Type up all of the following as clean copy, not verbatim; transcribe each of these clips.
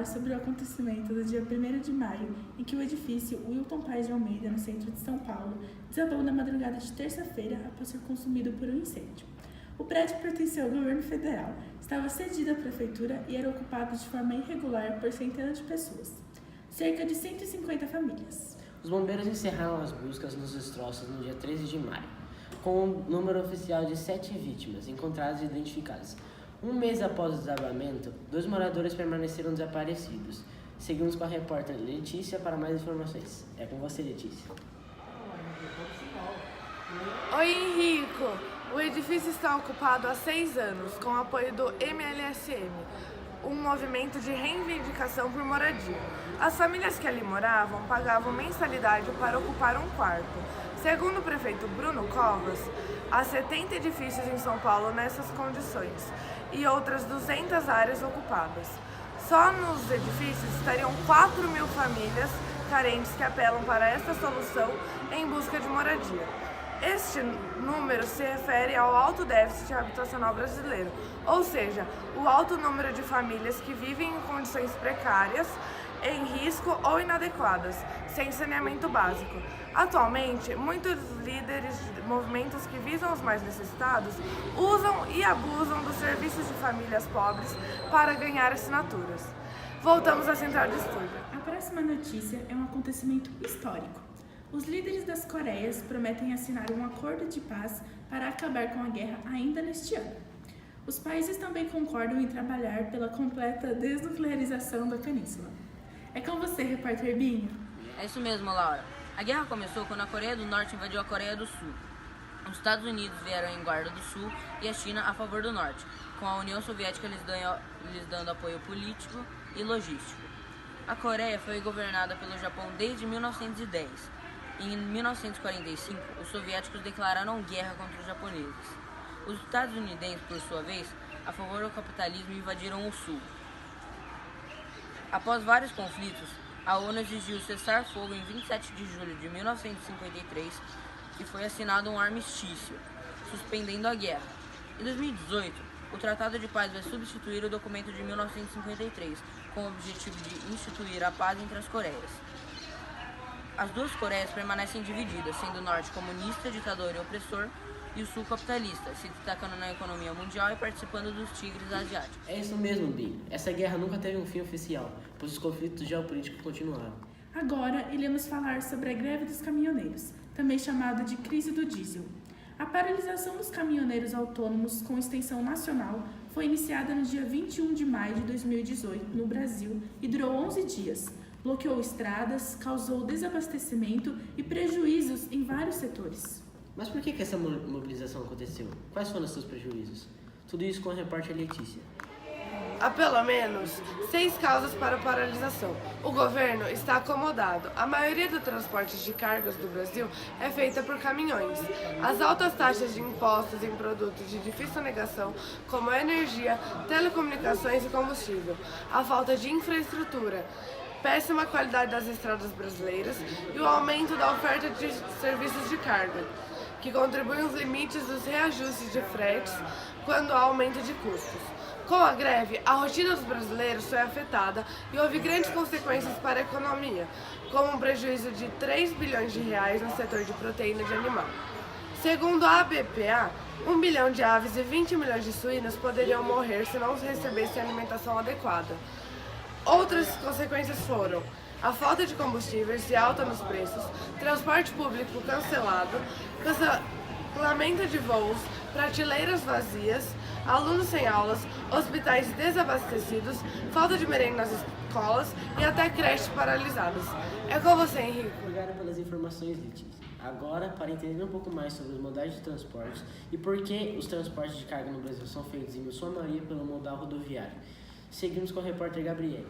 falar sobre o acontecimento do dia 1º de maio, em que o edifício Wilton Paes de Almeida, no centro de São Paulo, desabou na madrugada de terça-feira após ser consumido por um incêndio. O prédio pertencia ao governo federal, estava cedido à prefeitura e era ocupado de forma irregular por centenas de pessoas, cerca de 150 famílias. Os bombeiros encerraram as buscas nos destroços no dia 13 de maio, com um número oficial de 7 vítimas encontradas e identificadas. Um mês após o desabamento, 2 moradores permaneceram desaparecidos. Seguimos com a repórter Letícia para mais informações. É com você, Letícia. Oi, Henrico! O edifício está ocupado há 6 anos, com o apoio do MLSM, um movimento de reivindicação por moradia. As famílias que ali moravam pagavam mensalidade para ocupar um quarto. Segundo o prefeito Bruno Covas, há 70 edifícios em São Paulo nessas condições e outras 200 áreas ocupadas. Só nos edifícios estariam 4.000 famílias carentes que apelam para esta solução em busca de moradia. Este número se refere ao alto déficit habitacional brasileiro, ou seja, o alto número de famílias que vivem em condições precárias, em risco ou inadequadas, sem saneamento básico. Atualmente, muitos líderes de movimentos que visam os mais necessitados usam e abusam dos serviços de famílias pobres para ganhar assinaturas. Voltamos à central de estúdio. A próxima notícia é um acontecimento histórico. Os líderes das Coreias prometem assinar um acordo de paz para acabar com a guerra ainda neste ano. Os países também concordam em trabalhar pela completa desnuclearização da península. É com você, repórter Binho. É isso mesmo, Laura. A guerra começou quando a Coreia do Norte invadiu a Coreia do Sul. Os Estados Unidos vieram em guarda do Sul e a China a favor do Norte, com a União Soviética lhes dando apoio político e logístico. A Coreia foi governada pelo Japão desde 1910. Em 1945, os soviéticos declararam guerra contra os japoneses. Os estadunidenses, por sua vez, a favor do capitalismo, invadiram o Sul. Após vários conflitos, a ONU exigiu cessar-fogo em 27 de julho de 1953 e foi assinado um armistício, suspendendo a guerra. Em 2018, o Tratado de Paz vai substituir o documento de 1953, com o objetivo de instituir a paz entre as Coreias. As duas Coreias permanecem divididas, sendo o Norte comunista, ditador e opressor, e o Sul capitalista, se destacando na economia mundial e participando dos tigres asiáticos. É isso mesmo, Binho. Essa guerra nunca teve um fim oficial, pois os conflitos geopolíticos continuaram. Agora, iremos falar sobre a greve dos caminhoneiros, também chamada de crise do diesel. A paralisação dos caminhoneiros autônomos com extensão nacional foi iniciada no dia 21 de maio de 2018 no Brasil e durou 11 dias. Bloqueou estradas, causou desabastecimento e prejuízos em vários setores. Mas por que essa mobilização aconteceu? Quais foram os seus prejuízos? Tudo isso com a repórter Letícia. Há pelo menos 6 causas para a paralisação. O governo está acomodado. A maioria do transporte de cargas do Brasil é feita por caminhões. As altas taxas de impostos em produtos de difícil negação, como energia, telecomunicações e combustível. A falta de infraestrutura, péssima qualidade das estradas brasileiras e o aumento da oferta de serviços de carga, que contribuem aos limites dos reajustes de fretes quando há aumento de custos. Com a greve, a rotina dos brasileiros foi afetada e houve grandes consequências para a economia, como um prejuízo de 3 bilhões de reais no setor de proteína de animal. Segundo a ABPA, 1 bilhão de aves e 20 milhões de suínos poderiam morrer se não recebessem alimentação adequada. Outras consequências foram a falta de combustíveis e alta nos preços, transporte público cancelado, cancelamento de voos, prateleiras vazias, alunos sem aulas, hospitais desabastecidos, falta de merenda nas escolas e até creches paralisadas. É com você, Henrique. Obrigado pelas informações, Letícia. Agora, para entender um pouco mais sobre os modais de transporte e por que os transportes de carga no Brasil são feitos em sua maioria pelo modal rodoviário, seguimos com o repórter Gabriele.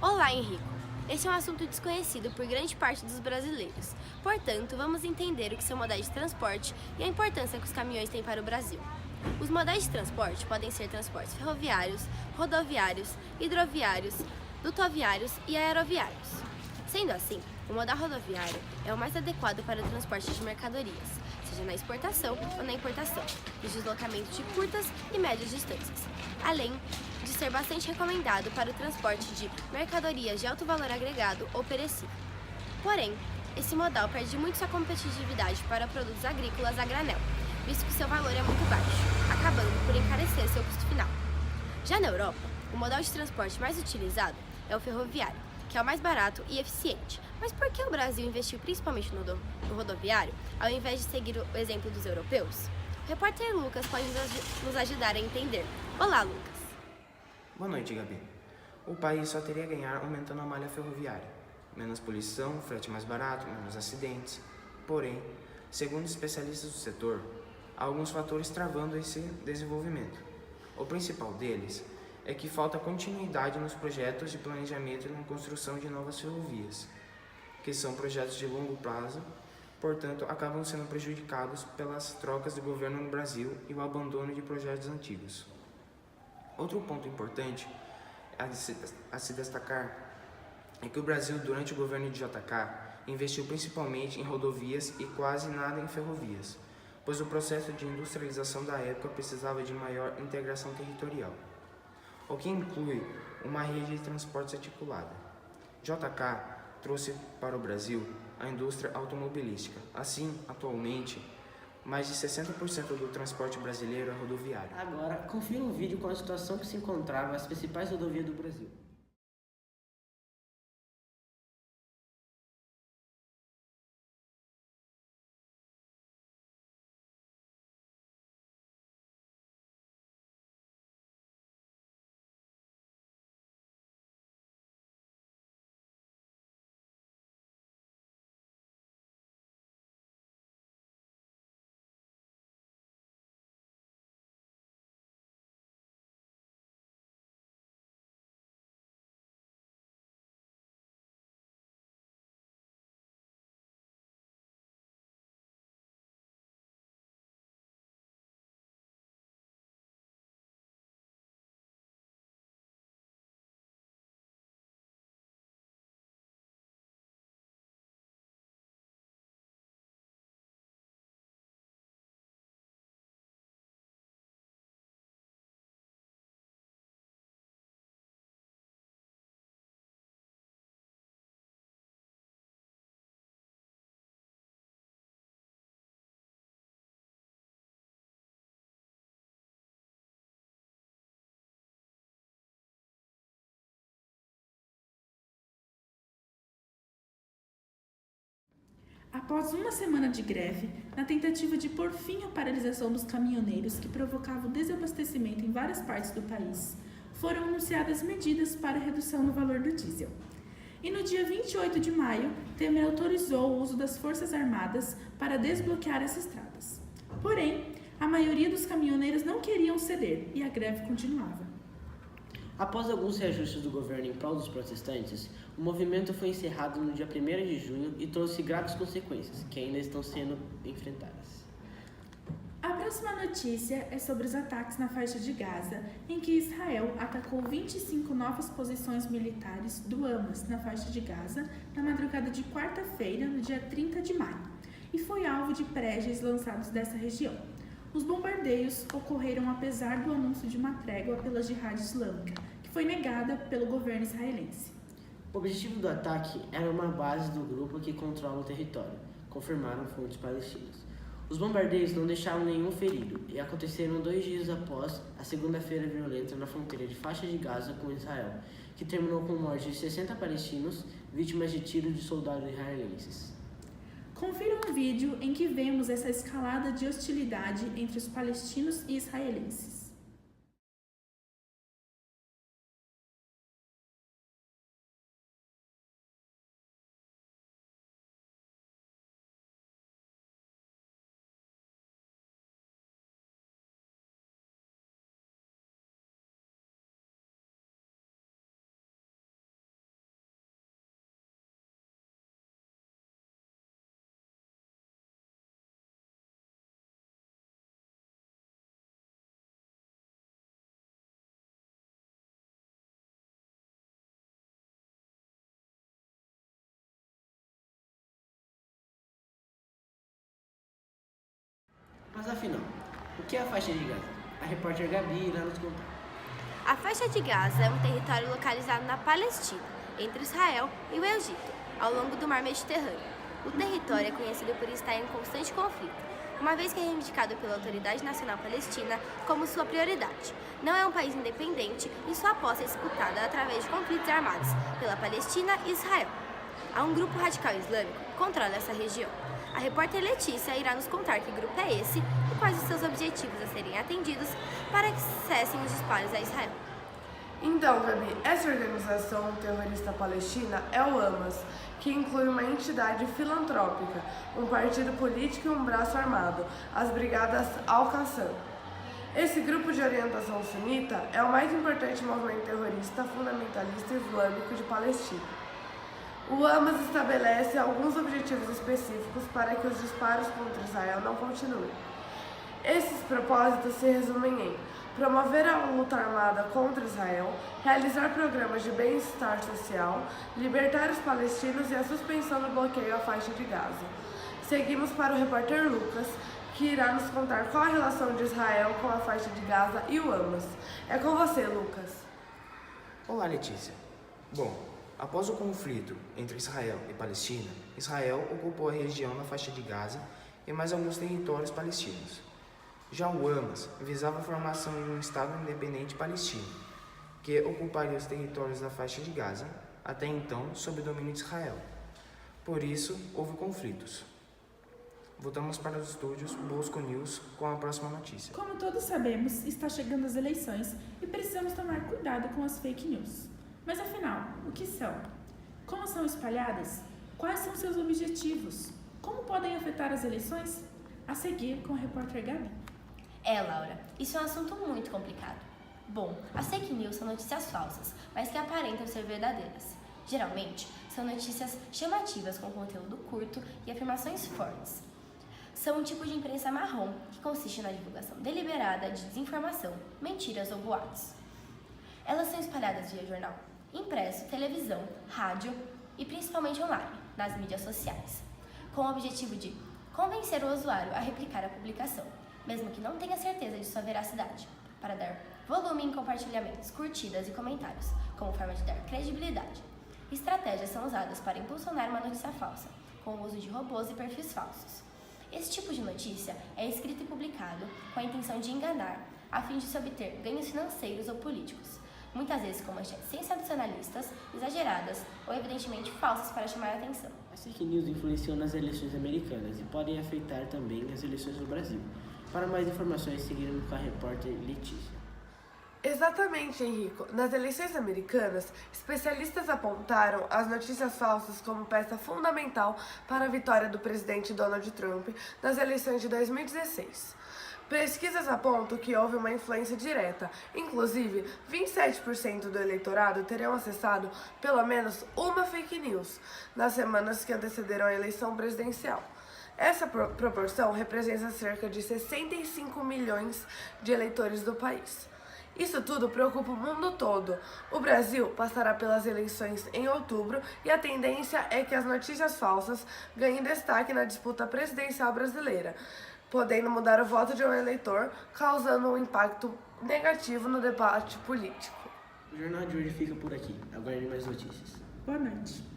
Olá, Henrico. Esse é um assunto desconhecido por grande parte dos brasileiros. Portanto, vamos entender o que são modais de transporte e a importância que os caminhões têm para o Brasil. Os modais de transporte podem ser transportes ferroviários, rodoviários, hidroviários, dutoviários e aeroviários. Sendo assim, o modal rodoviário é o mais adequado para o transporte de mercadorias, seja na exportação ou na importação, e deslocamento de curtas e médias distâncias, além de ser bastante recomendado para o transporte de mercadorias de alto valor agregado ou perecível. Porém, esse modal perde muito sua competitividade para produtos agrícolas a granel, visto que seu valor é muito baixo, acabando por encarecer seu custo final. Já na Europa, o modal de transporte mais utilizado é o ferroviário, que é o mais barato e eficiente. Mas por que o Brasil investiu principalmente no rodoviário, ao invés de seguir o exemplo dos europeus? O repórter Lucas pode nos ajudar a entender. Olá, Lucas! Boa noite, Gabi. O país só teria a ganhar aumentando a malha ferroviária. Menos poluição, frete mais barato, menos acidentes. Porém, segundo especialistas do setor, há alguns fatores travando esse desenvolvimento. O principal deles é que falta continuidade nos projetos de planejamento e na construção de novas ferrovias, que são projetos de longo prazo, portanto, acabam sendo prejudicados pelas trocas de governo no Brasil e o abandono de projetos antigos. Outro ponto importante a se destacar é que o Brasil, durante o governo de JK, investiu principalmente em rodovias e quase nada em ferrovias, pois o processo de industrialização da época precisava de maior integração territorial, o que inclui uma rede de transportes articulada. JK trouxe para o Brasil a indústria automobilística. Assim, atualmente, mais de 60% do transporte brasileiro é rodoviário. Agora, confira um vídeo com a situação que se encontrava as principais rodovias do Brasil. Após uma semana de greve, na tentativa de pôr fim à paralisação dos caminhoneiros que provocava o desabastecimento em várias partes do país, foram anunciadas medidas para a redução no valor do diesel. E no dia 28 de maio, Temer autorizou o uso das Forças Armadas para desbloquear as estradas. Porém, a maioria dos caminhoneiros não queriam ceder e a greve continuava. Após alguns reajustes do governo em prol dos protestantes, o movimento foi encerrado no dia 1º de junho e trouxe graves consequências, que ainda estão sendo enfrentadas. A próxima notícia é sobre os ataques na faixa de Gaza, em que Israel atacou 25 novas posições militares do Hamas na faixa de Gaza na madrugada de quarta-feira, no dia 30 de maio, e foi alvo de prédios lançados dessa região. Os bombardeios ocorreram apesar do anúncio de uma trégua pela Jihad Islâmica, que foi negada pelo governo israelense. O objetivo do ataque era uma base do grupo que controla o território, confirmaram fontes palestinas. Os bombardeios não deixaram nenhum ferido e aconteceram 2 dias após a segunda-feira violenta na fronteira de faixa de Gaza com Israel, que terminou com a morte de 60 palestinos vítimas de tiros de soldados israelenses. Confira um vídeo em que vemos essa escalada de hostilidade entre os palestinos e israelenses. Mas afinal, o que é a faixa de Gaza? A repórter Gabi irá nos contar. A faixa de Gaza é um território localizado na Palestina, entre Israel e o Egito, ao longo do Mar Mediterrâneo. O território é conhecido por estar em constante conflito, uma vez que é reivindicado pela Autoridade Nacional Palestina como sua prioridade. Não é um país independente e sua posse é disputada através de conflitos armados pela Palestina e Israel. Há um grupo radical islâmico que controla essa região. A repórter Letícia irá nos contar que grupo é esse e quais os seus objetivos a serem atendidos para que cessem os disparos a Israel. Então, Gabi, essa organização terrorista palestina é o Hamas, que inclui uma entidade filantrópica, um partido político e um braço armado, as Brigadas Al-Qassam. Esse grupo de orientação sunita é o mais importante movimento terrorista fundamentalista islâmico de Palestina. O Hamas estabelece alguns objetivos específicos para que os disparos contra Israel não continuem. Esses propósitos se resumem em promover a luta armada contra Israel, realizar programas de bem-estar social, libertar os palestinos e a suspensão do bloqueio à faixa de Gaza. Seguimos para o repórter Lucas, que irá nos contar qual a relação de Israel com a faixa de Gaza e o Hamas. É com você, Lucas. Olá, Letícia. Bom, após o conflito entre Israel e Palestina, Israel ocupou a região na faixa de Gaza e mais alguns territórios palestinos. Já o Hamas visava a formação de um Estado independente palestino, que ocuparia os territórios da faixa de Gaza, até então sob domínio de Israel. Por isso, houve conflitos. Voltamos para os estúdios Bosco News com a próxima notícia. Como todos sabemos, está chegando as eleições e precisamos tomar cuidado com as fake news. Mas afinal, o que são? Como são espalhadas? Quais são seus objetivos? Como podem afetar as eleições? A seguir com a repórter Gabi. Laura, isso é um assunto muito complicado. Bom, as fake news são notícias falsas, mas que aparentam ser verdadeiras. Geralmente, são notícias chamativas com conteúdo curto e afirmações fortes. São um tipo de imprensa marrom que consiste na divulgação deliberada de desinformação, mentiras ou boatos. Elas são espalhadas via jornal impresso, televisão, rádio e principalmente online, nas mídias sociais, com o objetivo de convencer o usuário a replicar a publicação, mesmo que não tenha certeza de sua veracidade, para dar volume em compartilhamentos, curtidas e comentários, como forma de dar credibilidade. Estratégias são usadas para impulsionar uma notícia falsa, com o uso de robôs e perfis falsos. Esse tipo de notícia é escrito e publicado com a intenção de enganar, a fim de se obter ganhos financeiros ou políticos, muitas vezes com manchetes sensacionalistas, exageradas ou evidentemente falsas para chamar a atenção. As fake news influenciam nas eleições americanas e podem afetar também as eleições no Brasil. Para mais informações, seguiremos com a repórter Letícia. Exatamente, Henrico. Nas eleições americanas, especialistas apontaram as notícias falsas como peça fundamental para a vitória do presidente Donald Trump nas eleições de 2016. Pesquisas apontam que houve uma influência direta. Inclusive, 27% do eleitorado teriam acessado pelo menos uma fake news nas semanas que antecederam a eleição presidencial. Essa proporção representa cerca de 65 milhões de eleitores do país. Isso tudo preocupa o mundo todo. O Brasil passará pelas eleições em outubro e a tendência é que as notícias falsas ganhem destaque na disputa presidencial brasileira, podendo mudar o voto de um eleitor, causando um impacto negativo no debate político. O jornal de hoje fica por aqui. Aguarde mais notícias. Boa noite.